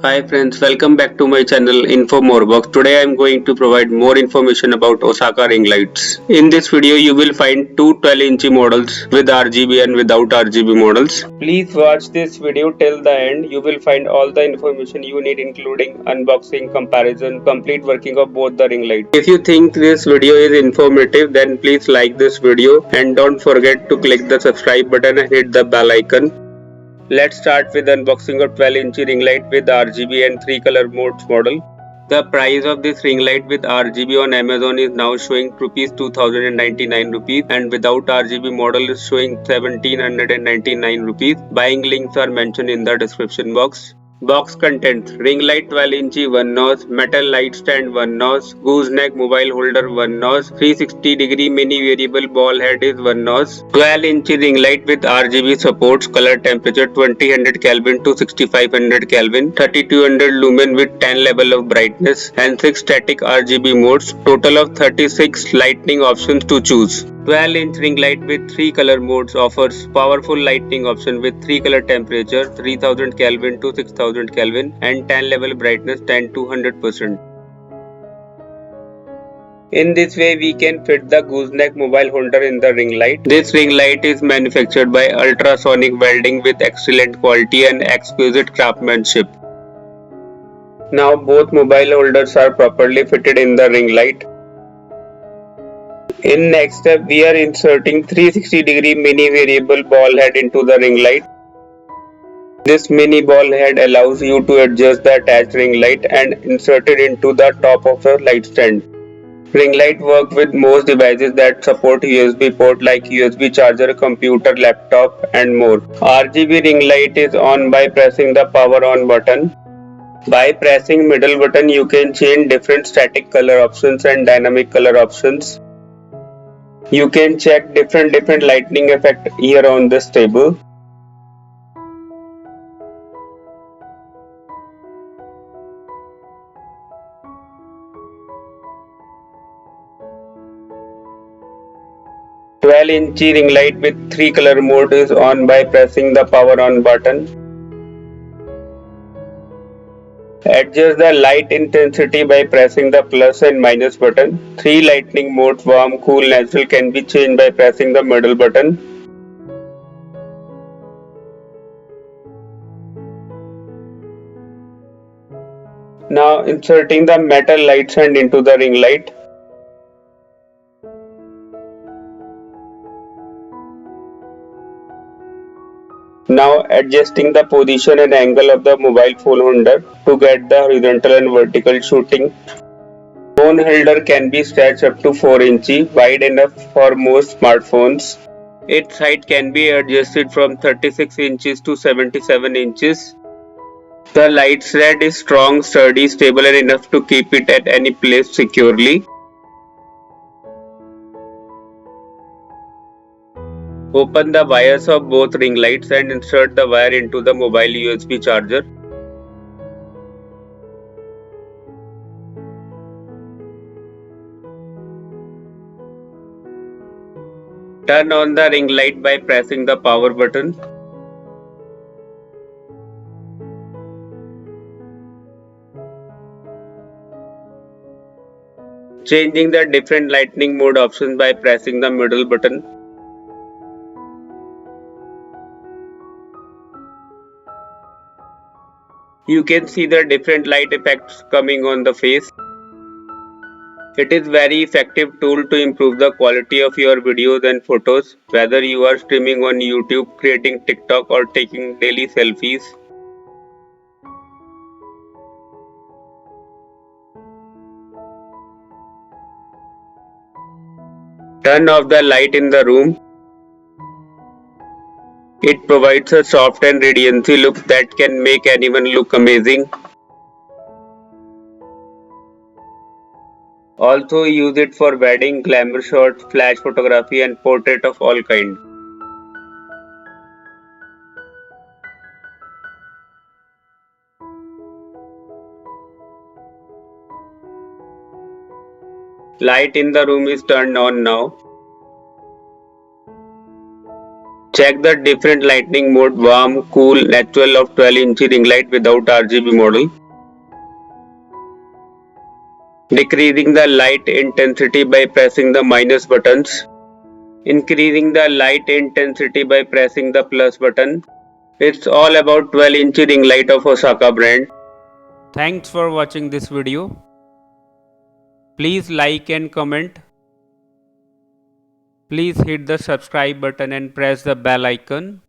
Hi friends, welcome back to my channel Info Morebox. Today I am going to provide more information about Osaka ring lights. In this video you will find two 12-inch models with RGB and without RGB models. Please watch this video till the end. You will find all the information you need including unboxing, comparison, complete working of both the ring lights. If you think this video is informative then please like this video and don't forget to click the subscribe button and hit the bell icon. Let's start with unboxing of 12-inch ring light with RGB and 3 color modes model. The price of this ring light with RGB on Amazon is now showing rupees 2099 rupees and without RGB model is showing 1799 rupees. Buying links are mentioned in the description box. Box contents: ring light 12-inch 1 notch, metal light stand 1 notch, gooseneck mobile holder 1 notch, 360-degree mini variable ball head is 1 notch, 12-inch ring light with RGB supports color temperature 2000 Kelvin to 6500 Kelvin, 3200 lumen with 10 level of brightness and 6 static RGB modes, total of 36 lighting options to choose. 12-inch ring light with 3 color modes offers powerful lighting option with 3 color temperature 3000 Kelvin to 6000 Kelvin and 10 level brightness 10 to 100%. In this way we can fit the gooseneck mobile holder in the ring light. This ring light is manufactured by ultrasonic welding with excellent quality and exquisite craftsmanship. Now both mobile holders are properly fitted in the ring light. In next step, we are inserting 360-degree mini variable ball head into the ring light. This mini ball head allows you to adjust the attached ring light and insert it into the top of the light stand. Ring light work with most devices that support USB port like USB charger, computer, laptop and more. RGB ring light is on by pressing the power on button. By pressing middle button you can change different static color options and dynamic color options. You can check different lightning effect here on this table. "12-inch ring light with 3 color mode is on by pressing the power on button. Adjust the light intensity by pressing the plus and minus button. 3 lightning modes warm, cool, natural can be changed by pressing the middle button. Now inserting the metal light stand into the ring light. Now adjusting the position and angle of the mobile phone holder to get the horizontal and vertical shooting. Phone holder can be stretched up to 4 inches, wide enough for most smartphones. Its height can be adjusted from 36 inches to 77 inches. The light thread is strong, sturdy, stable and enough to keep it at any place securely. Open the wires of both ring lights and insert the wire into the mobile USB charger. Turn on the ring light by pressing the power button. Changing the different lighting mode options by pressing the middle button. You can see the different light effects coming on the face. It is very effective tool to improve the quality of your videos and photos, whether you are streaming on YouTube, creating TikTok or taking daily selfies. Turn off the light in the room. It provides a soft and radiancy look that can make anyone look amazing. Also use it for wedding, glamour shots, flash photography and portrait of all kind. Light in the room is turned on now. Check the different lighting mode: warm, cool, natural of 12-inch ring light without RGB model. Decreasing the light intensity by pressing the minus buttons. Increasing the light intensity by pressing the plus button. It's all about 12-inch ring light of Osaka brand. Thanks for watching this video. Please like and comment. Please hit the subscribe button and press the bell icon.